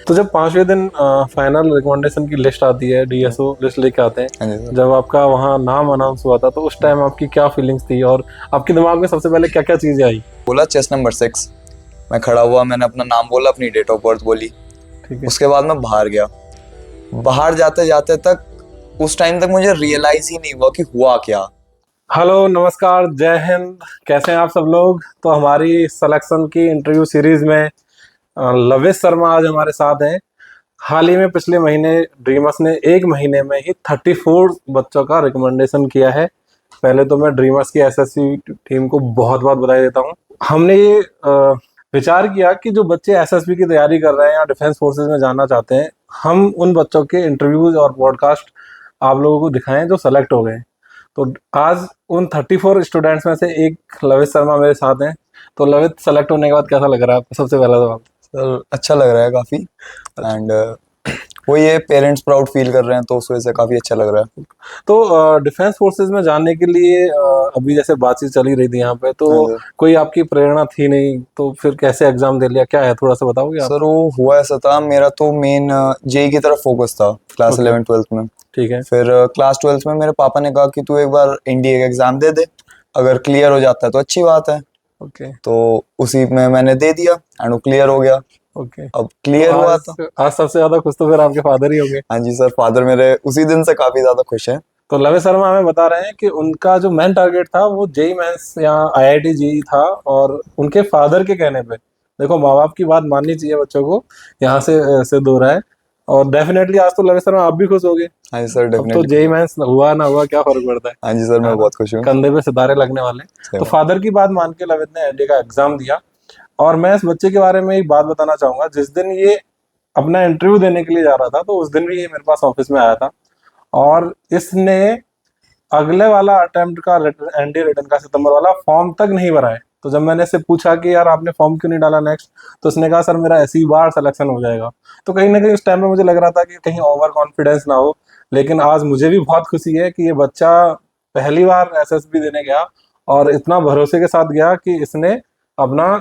तो जब 5वें दिन फाइनल रिकमेंडेशन की लिस्ट आती है, डीएसओ लिस्ट लेके आते हाँ जी हैं, सर। जब आपका वहाँ नाम अनाउंस हुआ था तो उस टाइम आपकी क्या फीलिंग्स थी और आपके दिमाग में सबसे पहले क्या क्या चीजें आई? बोला चेस्ट नंबर 6। मैं खड़ा हुआ, मैंने अपना नाम बोला, अपनी डेट ऑफ बर्थ बोली। ठीक है। उसके बाद मैं बाहर गया। बाहर जाते जाते तक उस टाइम तक मुझे रियलाइज ही नहीं हुआ कि हुआ क्या। हेलो, नमस्कार, जय हिंद। कैसे हैं आप सब लोग? तो हमारी सिलेक्शन की इंटरव्यू सीरीज में लवेश शर्मा आज हमारे साथ हैं। हाल ही में पिछले महीने ड्रीमर्स ने एक महीने में ही 34 बच्चों का रिकमेंडेशन किया है। पहले तो मैं ड्रीमर्स की एसएससी टीम को बहुत बहुत बधाई देता हूँ। हमने ये विचार किया कि जो बच्चे एसएसबी की तैयारी कर रहे हैं या डिफेंस फोर्सेस में जाना चाहते हैं, हम उन बच्चों के इंटरव्यूज और पॉडकास्ट आप लोगों को दिखाएं जो सेलेक्ट हो गए। तो आज उन 34 स्टूडेंट्स में से एक लवित शर्मा मेरे साथ हैं। तो लवित, सेलेक्ट होने के बाद कैसा लग रहा है आपको? सबसे पहला सवाल। सर अच्छा लग रहा है काफी। अच्छा। एंड वो ये पेरेंट्स प्राउड फील कर रहे हैं तो उस वजह से काफी अच्छा लग रहा है। तो डिफेंस फोर्सेस में जाने के लिए अभी जैसे बातचीत चली रही थी यहाँ पे, हाँ तो सर। कोई आपकी प्रेरणा थी नहीं, तो फिर कैसे एग्जाम दे लिया? क्या है, थोड़ा सा बताओगे आप? सर वो हुआ ऐसा था, मेरा तो मेन जेई की तरफ फोकस था क्लास ओके। 11 12th में। ठीक है। फिर क्लास 12th में मेरे पापा ने कहा कि तू एक बार एनडीए का एग्जाम दे दे, अगर क्लियर हो जाता है तो अच्छी बात है। ओके। तो उसी में मैंने दे दिया एंड वो क्लियर हो गया। ओके। अब तो क्लियर हुआ आज था। आज सबसे ज्यादा खुश तो फिर आपके फादर ही होंगे। हाँ जी सर, फादर मेरे उसी दिन से काफी ज्यादा खुश है। तो लवे शर्मा हमें बता रहे हैं कि उनका जो मेन टारगेट था वो जेई मेंस या आईआईटी जेई था, और उनके फादर के कहने पे, देखो माँ बाप की बात माननी चाहिए बच्चों को, यहाँ से सिद्ध हो रहा है। और डेफिनेटली आज तो लवे शर्मा आप भी खुश हो गए। हाँ जी सर, अब तो डेफिनेटली खुश जेई हूँ। मेंस हुआ ना हुआ क्या फर्क पड़ता हाँ जी सर, मैं है ना? बहुत खुश हूँ। कंधे पे सितारे लगने वाले। सही तो बात। फादर की बात मान के लवित ने एनडीए का एग्जाम दिया। और मैं इस बच्चे के बारे में एक बात बताना चाहूंगा। जिस दिन ये अपना इंटरव्यू देने के लिए जा रहा था, तो उस दिन भी ये मेरे पास ऑफिस में आया था। और इसने अगले वाला अटेम्प्ट का एनडीए रिटर्न का सितंबर वाला फॉर्म तक नहीं भरा है। तो जब मैंने इससे पूछा कि यार आपने फॉर्म क्यों नहीं डाला नेक्स्ट, तो उसने कहा सर मेरा ऐसी बार सिलेक्शन हो जाएगा। तो कहीं ना कहीं उस टाइम में मुझे लग रहा था कि कहीं ओवर कॉन्फिडेंस ना हो। लेकिन आज मुझे भी बहुत खुशी है कि ये बच्चा पहली बार एसएसबी देने गया और इतना भरोसे के साथ गया कि इसने अपना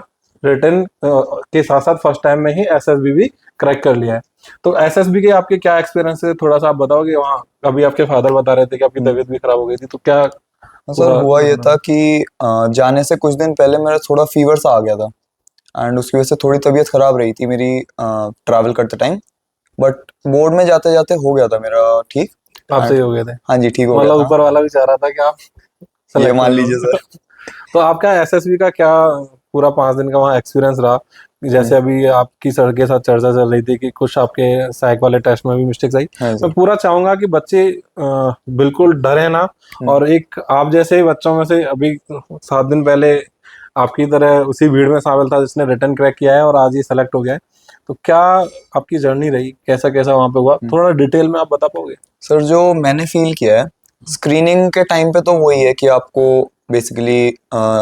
रिटर्न के साथ साथ फर्स्ट टाइम में ही एसएसबी भी क्रैक कर लिया है। तो एसएसबी के आपके क्या एक्सपीरियंस है, थोड़ा सा आप बताओगे? वहाँ अभी आपके फादर बता रहे थे कि आपकी हम्म। तबीयत भी खराब हो गई थी, तो क्या हाँ सर, पूरा हुआ ये मामला था है? कि जाने से कुछ दिन पहले मेरा थोड़ा फीवर सा आ गया था। एंड उसकी वजह से थोड़ी तबीयत खराब रही थी मेरी ट्रैवल करते टाइम। बट बोर्ड में जाते जाते हो गया था मेरा ठीक। आप सही एंड हो गए थे? हाँ जी, ठीक हो गया मतलब था। ऊपर वाला भी चाह रहा था कि आप ये सेलेक्ट हो मान लीजिए जाओ। सर। तो आपका एसएसबी का क्या पूरा 5 दिन का वहाँ एक्सपीरियंस रहा? हाँ जैसे अभी आपकी सर के साथ चर्चा चल रही थी कि कुछ आपके साइक वाले टेस्ट में भी मिस्टेक्स आई। हाँ मैं सर। पूरा चाहूंगा कि बच्चे बिल्कुल डरे ना। हम्म। और एक आप जैसे बच्चों में से अभी 7 दिन पहले आपकी तरह उसी भीड़ में शामिल था जिसने रिटर्न क्रैक किया है और आज ये सेलेक्ट हो गया है। तो क्या आपकी जर्नी रही, कैसा कैसा वहाँ पे हुआ, हम्म। थोड़ा डिटेल में आप बता पाओगे? सर जो मैंने फील किया है स्क्रीनिंग के टाइम पे, तो वही है कि आपको बेसिकली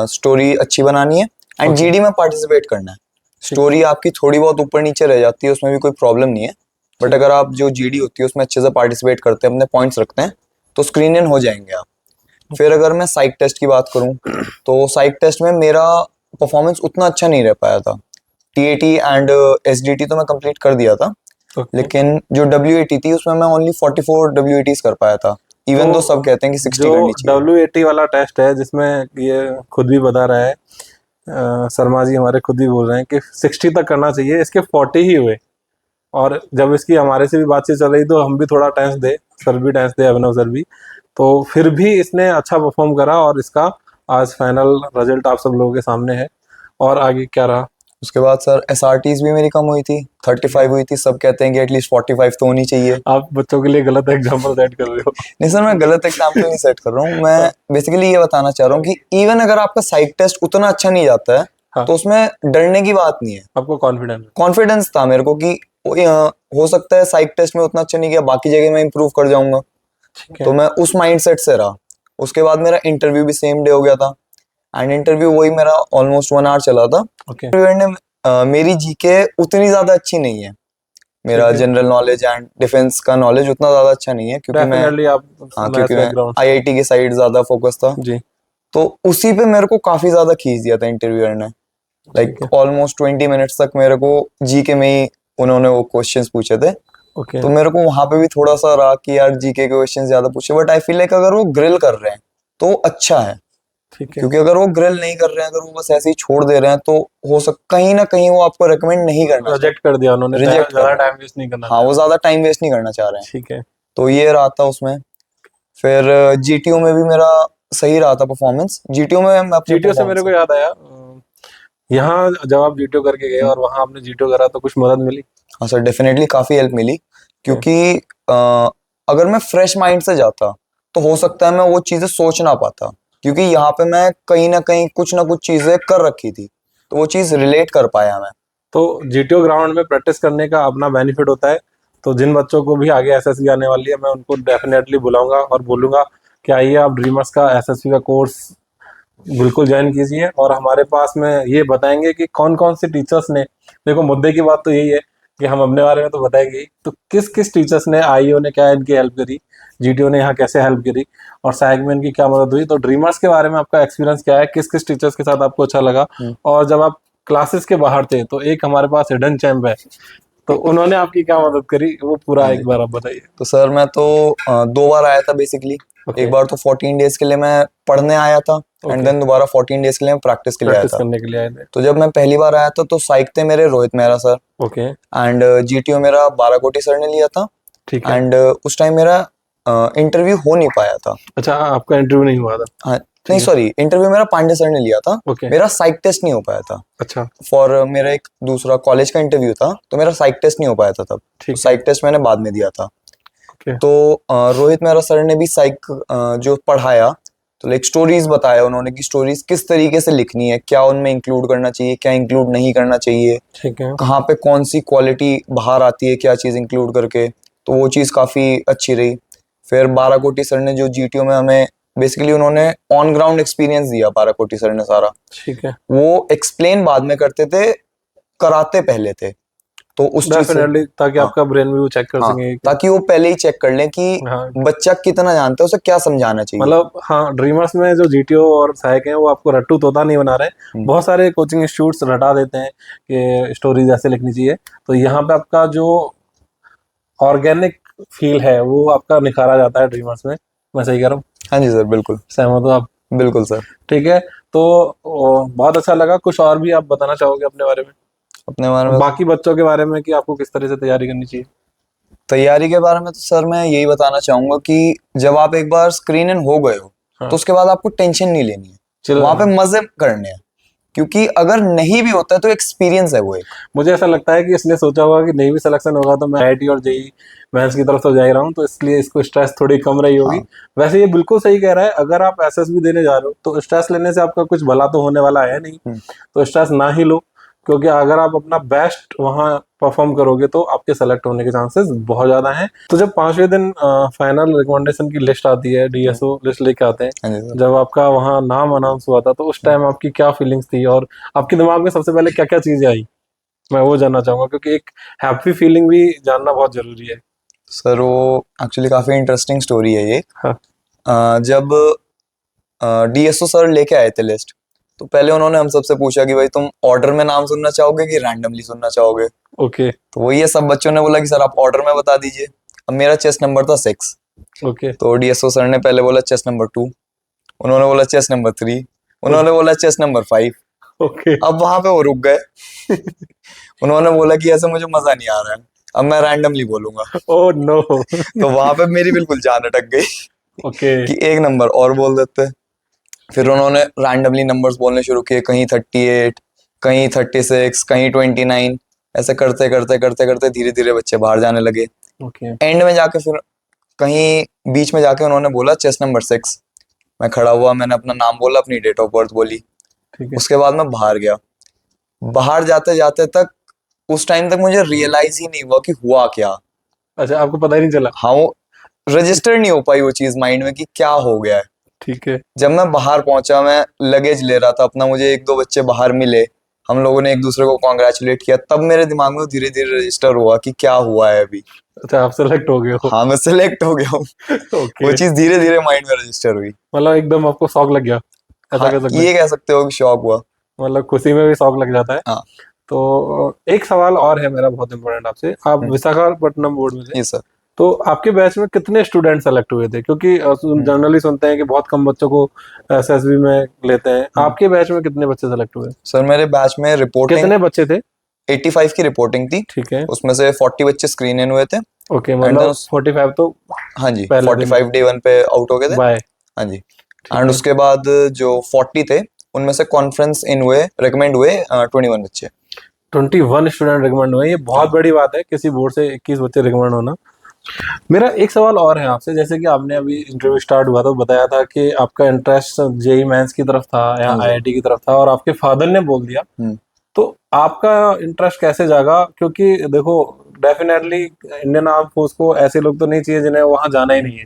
स्टोरी अच्छी बनानी है एंड ओके। जीडी में पार्टिसिपेट करना है। ठीक। स्टोरी आपकी थोड़ी बहुत ऊपर नीचे रह जाती है, उसमें भी कोई प्रॉब्लम नहीं है। बट ठीक। अगर आप जो जीडी होती है उसमें अच्छे से पार्टिसिपेट करते हैं, अपने पॉइंट्स रखते हैं, तो स्क्रीन इन हो जाएंगे आप। फिर अगर मैं साइक टेस्ट की बात करूं, तो साइक टेस्ट में मेरा परफॉर्मेंस उतना अच्छा नहीं रह पाया था। टीएटी एंड एसडीटी तो मैं कंप्लीट कर दिया था, ओके। लेकिन जो डब्ल्यूएटी थी उसमें मैं ओनली 44 डब्ल्यूएटीज कर पाया था। तो इवन दो सब कहते हैं कि 60 जो करनी चाहिए। W80 वाला टेस्ट है, जिसमें ये खुद भी बता रहा है, शर्मा जी हमारे खुद भी बोल रहे हैं कि 60 तक करना चाहिए, इसके 40 ही हुए। और जब इसकी हमारे से भी बातचीत चल रही तो हम भी थोड़ा टेंस दे, सर भी टेंस दे, अभिनव सर भी। तो फिर भी इसने अच्छा परफॉर्म करा और इसका आज फाइनल रिजल्ट आप सब लोगों के सामने है। और आगे क्या रहा? उसके बाद सर एसआरटीज भी मेरी कम हुई थी, ठीक है। 35 हुई थी। सब कहते हैं कि एटलीस्ट 45 तो होनी चाहिए। आप बच्चों के लिए गलत एग्जाम्पल सेट कर रहे हो। नहीं सर, मैं गलत एग्जाम्पल नहीं सेट कर रहा हूँ। मैं बेसिकली ये बताना चाह रहा हूँ कि इवन अगर आपका साइक टेस्ट उतना अच्छा नहीं जाता है, हाँ। तो उसमें डरने की बात नहीं है। आपको कॉन्फिडेंस? कॉन्फिडेंस था मेरे को कि हो सकता है साइक टेस्ट में उतना अच्छा नहीं किया, बाकी जगह मैं इंप्रूव कर जाऊंगा। ठीक है। तो मैं उस माइंडसेट से रहा। उसके बाद मेरा इंटरव्यू भी सेम डे हो गया था। एंड इंटरव्यू वही मेरा ऑलमोस्ट 1 आवर चला था। ओके। इंटरव्यूअर ने मेरी जीके उतनी ज्यादा अच्छी नहीं है। मेरा ठीक है। जनरल नॉलेज एंड डिफेंस का नॉलेज उतना ज्यादा अच्छा नहीं है, क्योंकि मैं डेफिनेटली आप हाँ, क्योंकि मैथ्स मैं बैकग्राउंड से हो। आईआईटी की साइड ज्यादा फोकस था। जी। तो उसी पे मेरे को काफी ज्यादा खींच दिया था इंटरव्यूअर ने। ठीक लाइक है। ऑलमोस्ट 20 मिनट्स तक मेरे को जीके में ही उन्होंने वो क्वेश्चंस पूछे थे, ओके। तो मेरे को वहां पे भी थोड़ा सा रहा कि यार जीके के क्वेश्चंस ज्यादा पूछे, बट आई फील लाइक अगर वो ग्रिल कर रहे हैं तो अच्छा है, ठीक है। क्योंकि अगर वो ग्रिल नहीं कर रहे हैं, अगर वो बस ऐसे ही छोड़ दे रहे हैं, तो हो सकता कहीं ना कहीं वो आपको रिकमेंड नहीं करना चाह रिजेक्ट कर दिया उन्होंने, रिजेक्ट कर ज्यादा रहे हैं। टाइम वेस्ट नहीं करना हाँ, चाह वो रहे। ज्यादा टाइम वेस्ट नहीं करना चाह रहे हैं। ठीक है। तो ये रहा था उसमें। फिर जीटीओ में भी मेरा सही रहा था परफॉर्मेंस। जीटीओ में मैं अपने जीटीओ से मेरे परफॉर्मेंस, को याद आया, यहाँ जब आप जीटीओ करके गए और वहां आपने जीटीओ करा तो कुछ मदद मिली? हाँ सर, डेफिनेटली काफी हेल्प मिली, क्योंकि अ, अगर मैं फ्रेश माइंड से जाता तो हो सकता है मैं वो चीजें सोच ना पाता, क्योंकि यहाँ पे मैं कहीं ना कहीं कुछ ना कुछ चीजें कर रखी थी, तो वो चीज रिलेट कर पाया मैं। तो जीटीओ ग्राउंड में प्रैक्टिस करने का अपना बेनिफिट होता है। तो जिन बच्चों को भी आगे एसएससी आने वाली है, मैं उनको डेफिनेटली बुलाऊंगा और बोलूंगा कि आइए आप ड्रीमर्स का एसएससी का कोर्स बिल्कुल ज्वाइन कीजिए, और हमारे पास में ये बताएंगे कि कौन कौन से टीचर्स ने, देखो मुद्दे की बात तो यही है कि हम अपने बारे में तो बताएंगे ही, तो किस किस टीचर्स ने, आईओ ने क्या इनकी हेल्प करी, जीटीओ ने यहाँ कैसे हेल्प करी, और सहायक में इनकी क्या मदद हुई। तो ड्रीमर्स के बारे में आपका एक्सपीरियंस क्या है, किस किस टीचर्स के साथ आपको अच्छा लगा, और जब आप क्लासेस के बाहर थे तो एक हमारे पास हिडन चैम्प है, तो उन्होंने आपकी क्या मदद करी, वो पूरा हाँ एक जी। बार आप बताइए। तो सर मैं तो 2 बार आया था बेसिकली। ओके। एक बार तो 14 डेज के लिए मैं पढ़ने आया था, एंड ओके। देन दोबारा 14 डेज के लिए मैं प्रैक्टिस के लिए आया प्रैक्टिस था। करने के लिए आए थे। तो जब मैं पहली बार आया था तो साइक थे मेरे Rohit Mehra sir, okay. And GTO मेरा बाराकोटी सर ने लिया था। ठीक है। एंड उस टाइम मेरा इंटरव्यू हो नहीं पाया था। अच्छा, आपका इंटरव्यू नहीं हुआ था? हाँ, ठीक नहीं है। सॉरी, इंटरव्यू मेरा पांडे सर ने लिया था। ओके। मेरा साइक टेस्ट नहीं हो पाया था। अच्छा। फॉर मेरा एक दूसरा कॉलेज का इंटरव्यू था, तो मेरा साइक टेस्ट नहीं हो पाया था तब, तो ठीक है। साइक टेस्ट मैंने बाद में दिया था। ओके। तो रोहित मेहरा सर ने भी साइक जो पढ़ाया, तो लाइक स्टोरीज बताया उन्होंने कि स्टोरीज किस तरीके से लिखनी है, क्या उनमें इंक्लूड करना चाहिए, क्या इंक्लूड नहीं करना चाहिए, ठीक है। कहाँ पे कौन सी क्वालिटी बाहर आती है क्या चीज़ इंक्लूड करके। तो वो चीज़ काफ़ी अच्छी रही। फिर बाराकोटी सर ने जो जीटीओ में हमें बेसिकली उन्होंने ऑन ग्राउंड एक्सपीरियंस दिया, बाराकोटी सर ने सारा। ठीक है। वो एक्सप्लेन बाद में करते थे, कराते पहले थे, तो उस चीज से डेफिनेटली, ताकि हाँ आपका ब्रेन भी वो चेक कर हाँ, सके कि ताकि वो पहले ही चेक कर लें कि हाँ, बच्चा कितना जानता है, उसे क्या समझाना चाहिए। मतलब हाँ, ड्रीमर्स में जो जीटीओ और सहायक हैं वो आपको रट्टू तोता नहीं बना रहे। बहुत सारे कोचिंग इंस्टीट्यूट्स रटा देते हैं कि स्टोरीज ऐसे लिखनी चाहिए, तो यहाँ पे आपका जो ऑर्गेनिक फील है वो आपका निखारा जाता है ड्रीमर्स में। मैं सही कह रहा हूँ? हाँ जी सर, बिल्कुल सहमत हो आप? बिल्कुल सर। ठीक है। तो बहुत अच्छा लगा। कुछ और भी आप बताना चाहोगे अपने बारे में, अपने बारे में बाकी बच्चों के बारे में, कि आपको किस तरह से तैयारी करनी चाहिए? तैयारी के बारे में तो सर मैं यही बताना चाहूंगा कि जब आप एक बार स्क्रीन इन हो गए हो, हाँ। तो उसके बाद आपको टेंशन नहीं लेनी है, चलो, वहां पे मजे करने हैं, क्योंकि अगर नहीं भी होता है तो एक्सपीरियंस है वो एक। मुझे ऐसा लगता है कि इसने सोचा होगा कि नहीं भी सिलेक्शन होगा तो मैं आईआईटी और जेई मेंस की तरफ तो जा ही रहा हूँ, तो इसलिए इसको स्ट्रेस थोड़ी कम रही होगी। हाँ वैसे ये बिल्कुल सही कह रहा है, अगर आप एसएसबी देने जा रहे हो तो स्ट्रेस लेने से आपका कुछ भला तो होने वाला है नहीं, तो स्ट्रेस ना ही लो, क्योंकि अगर आप अपना बेस्ट वहाँ परफॉर्म करोगे तो आपके सेलेक्ट होने के चांसेस बहुत ज्यादा हैं। तो जब 5वें दिन फाइनल रिकमेंडेशन की लिस्ट आती है, डीएसओ लिस्ट लेके आते हाँ जी हैं, सर। जब आपका वहाँ नाम अनाउंस हुआ था तो उस टाइम आपकी क्या फीलिंग्स थी, और आपके दिमाग में सबसे पहले क्या क्या चीजें आई, मैं वो जानना चाहूंगा, क्योंकि एक हैप्पी फीलिंग भी जानना बहुत जरूरी है। सर वो एक्चुअली काफी इंटरेस्टिंग स्टोरी है ये। हाँ। जब डीएसओ सर लेके आए थे लिस्ट, तो पहले उन्होंने हम सबसे पूछा कि भाई तुम ऑर्डर में नाम सुनना चाहोगे कि रैंडमली सुनना चाहोगे। ओके। तो वही है, सब बच्चों ने बोला कि सर आप ऑर्डर में बता दीजिए। अब मेरा चेस्ट नंबर था 6, ओके। तो डीएसओ सर ने पहले बोला चेस्ट नंबर 2, उन्होंने बोला चेस्ट नंबर 3, उन्होंने बोला चेस्ट नंबर 5। ओके। अब वहां पे वो रुक गए। उन्होंने बोला कि ऐसे मुझे मजा नहीं आ रहा है, अब मैं रैंडमली बोलूंगा। Oh no. तो वहां पे मेरी बिल्कुल जान अटक गई ओके। कि एक नंबर और बोल देते। फिर उन्होंने रैंडमली नंबर्स बोलने शुरू किए, कहीं 38, कहीं 36, कहीं 29। ऐसे करते करते करते करते धीरे धीरे बच्चे बाहर जाने लगे। ओके। एंड में जाके फिर कहीं बीच में जाके उन्होंने बोला चेस्ट नंबर 6। मैं खड़ा हुआ, मैंने अपना नाम बोला, अपनी डेट ऑफ बर्थ बोली। ठीक है। उसके बाद मैं बाहर गया। बाहर जाते जाते तक, उस टाइम तक मुझे रियलाइज ही नहीं हुआ कि हुआ क्या। अच्छा, आपको पता ही नहीं चला? हाँ, वो रजिस्टर नहीं हो पाई वो चीज माइंड में कि क्या हो गया है। ठीक है। जब मैं बाहर पहुंचा, मैं लगेज ले रहा था अपना, मुझे 1-2 बच्चे बाहर मिले, हम लोगों ने एक दूसरे को कॉन्ग्रेचुलेट किया, तब मेरे दिमाग में धीरे धीरे रजिस्टर हुआ कि क्या हुआ है अभी। अच्छा, आप सेलेक्ट हो गए हो? हाँ, मैं सिलेक्ट हो गया हूँ। ओके। वो चीज धीरे धीरे माइंड में रजिस्टर हुई। मतलब एकदम आपको शौक लग गया, ऐसा हाँ, कह सकते हैं? ये कह सकते हो कि शॉक हुआ। मतलब खुशी में भी शौक लग जाता है। हाँ। तो एक सवाल और है मेरा बहुत इंपॉर्टेंट आपसे, आप हम्म, विशाखापट्टनम बोर्ड में थे, जी सर। तो आपके बैच में कितने स्टूडेंट सेलेक्ट हुए थे? क्योंकि जनरली सुनते हैं कि बहुत कम बच्चों को एसएसबी में लेते हैं, आपके बैच में कितने बच्चे सेलेक्ट हुए? सर मेरे बैच में रिपोर्टिंग कितने बच्चे थे? 85 की रिपोर्टिंग थी, ठीक है, उसमें से 40 बच्चे स्क्रीन इन हुए थे। ओके, एंड मतलब 45 तो हाँ जी, पहले दिन 45 डे 1 पे आउट हो गए थे। बाय, हाँ जी। ठीक एंड है। उसके बाद जो 40 थे उनमें से कॉन्फ्रेंस इन हुए, रिकमेंड हुए 21 बच्चे। 21 स्टूडेंट रिकमेंड हुए, ये बहुत हाँ। बड़ी बात है किसी बोर्ड से 21 बच्चे रिकमेंड होना। मेरा एक सवाल और है आपसे, जैसे कि आपने अभी इंटरव्यू स्टार्ट हुआ तो बताया था कि आपका इंटरेस्ट जेई मेंस की तरफ था या हाँ जी सर। आईआईटी की तरफ था, और आपके फादर ने बोल दिया, हम्म, तो आपका इंटरेस्ट कैसे जागा? क्योंकि देखो, डेफिनेटली इंडियन आर्म फोर्स को ऐसे लोग तो नहीं चाहिए जिन्हें वहां जाना ही नहीं है,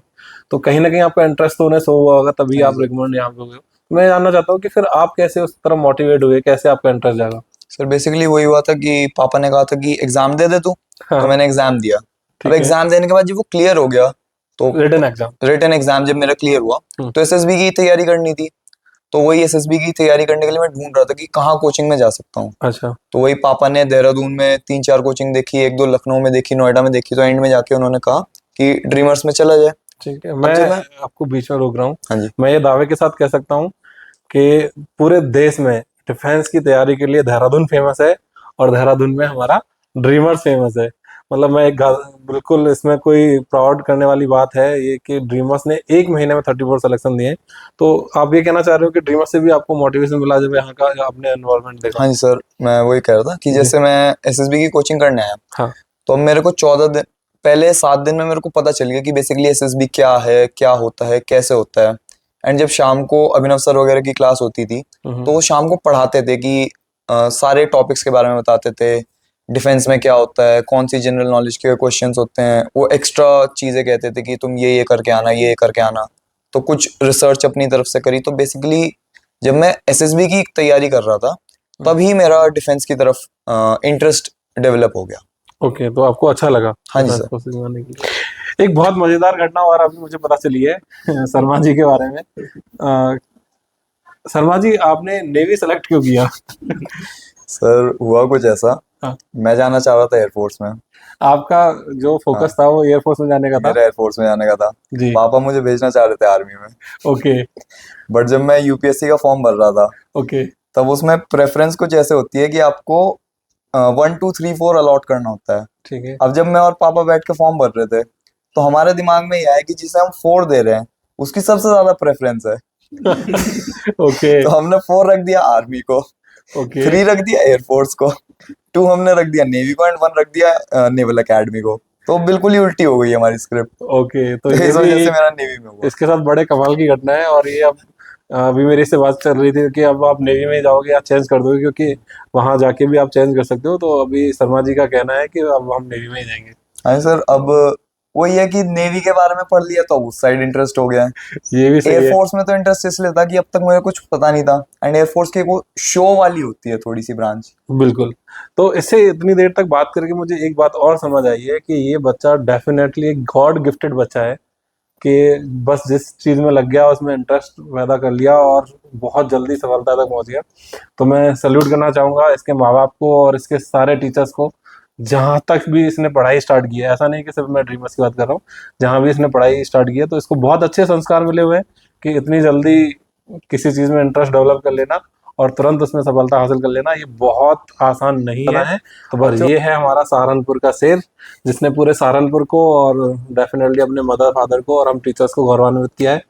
तो कहीं ना कहीं आपका इंटरेस्ट तो उन्हें शो हुआ होगा, तभी हाँ जी आप सर। रिकमेंड यहाँ पे हुए हो। तो मैं जानना चाहता हूँ कि फिर आप कैसे उस तरफ मोटिवेट हुए, कैसे आपका इंटरेस्ट जागा? सर बेसिकली वही हुआ था कि पापा ने कहा था कि एग्जाम दे दे तू, तो हाँ, मैंने एग्जाम दिया। अब ठीक है, एग्जाम देने के बाद जब वो क्लियर हो गया, तो रिटन एग्जाम। रिटन एग्जाम जब मेरा क्लियर हुआ, हम्म, तो एसएसबी की तैयारी करनी थी। तो वही एसएसबी की तैयारी करने के लिए मैं ढूंढ रहा था कि कहाँ कोचिंग में जा सकता हूँ। अच्छा, तो वही पापा ने देहरादून में 3-4 कोचिंग देखी, एक दो लखनऊ में देखी, नोएडा में देखी, तो एंड में जाके उन्होंने कहा कि ड्रीमर्स में चला जाए। ठीक है। अब मैं जब मैं आपको बीच में रोक रहा हूँ, हाँ जी। मैं ये दावे के साथ कह सकता हूँ कि पूरे देश में डिफेंस की तैयारी के लिए देहरादून फेमस है, और देहरादून में हमारा ड्रीमर्स फेमस है। मतलब बिल्कुल इसमें कोई प्राउड करने वाली बात है ये कि ड्रीमर्स ने एक महीने में 34 सिलेक्शन दिए। तो आप ये कहना चाह रहे हो कि ड्रीमर्स से भी आपको मोटिवेशन मिला जब यहाँ का आपने एनवायरनमेंट देखा? हाँ जी सर, मैं वही कह रहा था कि जी, जैसे मैं एसएसबी की कोचिंग करने आया, हाँ, तो अब मेरे को 14 दिन पहले 7 दिन में मेरे को पता चल गया कि बेसिकली एसएसबी क्या है, क्या होता है, कैसे होता है। एंड जब शाम को अभिनव सर वगैरह की क्लास होती थी, हम्म, तो वो शाम को पढ़ाते थे कि सारे टॉपिक्स के बारे में बताते थे। डिफेंस में क्या होता है, कौन सी जनरल नॉलेज के क्वेश्चंस होते हैं, वो एक्स्ट्रा चीजें कहते थे कि तुम ये करके आना, ये करके आना। तो कुछ रिसर्च अपनी तरफ से करी। तो बेसिकली जब मैं एसएसबी की तैयारी कर रहा था, हम्म। तभी मेरा डिफेंस की तरफ इंटरेस्ट डेवलप हो गया। ओके, तो आपको अच्छा लगा हाँ जी डिफेंस सर। फोर्सेज में आने के लिए। एक बहुत मजेदार घटना और अभी मुझे पता चली है शर्मा जी के बारे में। अ, शर्मा जी, आपने नेवी सेलेक्ट क्यों किया? सर हुआ कुछ ऐसा, हाँ, मैं जाना चाह रहा था एयरफोर्स में। आपका जो हाँ, फोकस था वो एयरफोर्स में जाने का था? मेरा एयरफोर्स में जाने का था। जी, पापा मुझे भेजना चाह रहे थे आर्मी में। ओके, बट जब मैं यूपीएससी का फॉर्म भर रहा था, ओके, तब उसमें प्रेफरेंस कुछ ऐसे होती है कि आपको 1 2 3 4 अलॉट करना होता है। ठीक है, अब जब मैं और पापा बैठ के फॉर्म भर रहे थे, तो हमारे दिमाग में यह है कि जिसे हम 4 दे रहे हैं, उसकी सबसे ज्यादा प्रेफरेंस है। ओके, तो हमने 4 रख दिया आर्मी को, ओके, 3 रख दिया एयरफोर्स को, 2 हमने रख दिया नेवी को, एंड 1 रख दिया नेवल एकेडमी को। तो बिल्कुल ही उल्टी हो गई हमारी स्क्रिप्ट। ओके, तो तो ये इस भी वजह से एक मेरा नेवी में हुआ। इसके साथ बड़े कमाल की घटना है। और ये अब अभी मेरी से बात चल रही थी कि अब आप नेवी में जाओगे या चेंज कर दोगे, क्योंकि वहां जाके भी आप चेंज कर सकते हो। तो अभी शर्मा जी का कहना है कि अब हम नेवी में ही जाएंगे। हाँ सर, अब वही है कि नेवी के बारे में पढ़ लिया तो उस साइड इंटरेस्ट हो गया है। ये भी सही है। एयरफोर्स में तो इंटरेस्ट इसलिए था कि अब तक मुझे कुछ पता नहीं था, एंड एयरफोर्स की वो शो वाली होती है थोड़ी सी ब्रांच। बिल्कुल। तो इससे इतनी देर तक बात करके मुझे एक बात और समझ आई है कि ये बच्चा डेफिनेटली एक गॉड गिफ्टेड बच्चा है, कि बस जिस चीज में लग गया उसमें इंटरेस्ट पैदा कर लिया और बहुत जल्दी सफलता तक पहुंच गया। तो मैं सल्यूट करना चाहूंगा इसके माँ बाप को और इसके सारे टीचर्स को। जहां तक भी इसने पढ़ाई स्टार्ट की है, ऐसा नहीं कि सिर्फ मैं ड्रीमर्स की बात कर रहा हूँ, जहां भी इसने पढ़ाई स्टार्ट की है तो इसको बहुत अच्छे संस्कार मिले हुए हैं कि इतनी जल्दी किसी चीज में इंटरेस्ट डेवलप कर लेना और तुरंत उसमें सफलता हासिल कर लेना, ये बहुत आसान नहीं है। तो बस ये है हमारा सहारनपुर का शेर, जिसने पूरे सहारनपुर को और डेफिनेटली अपने मदर फादर को और हम टीचर्स को गौरवान्वित किया है।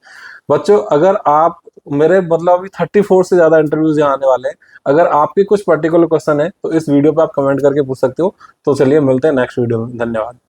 बच्चों, अगर आप मेरे मतलब अभी 34 से ज्यादा इंटरव्यूज यहाँ आने वाले हैं, अगर आपके कुछ पर्टिकुलर क्वेश्चन है तो इस वीडियो पे आप कमेंट करके पूछ सकते हो। तो चलिए मिलते हैं नेक्स्ट वीडियो में। धन्यवाद।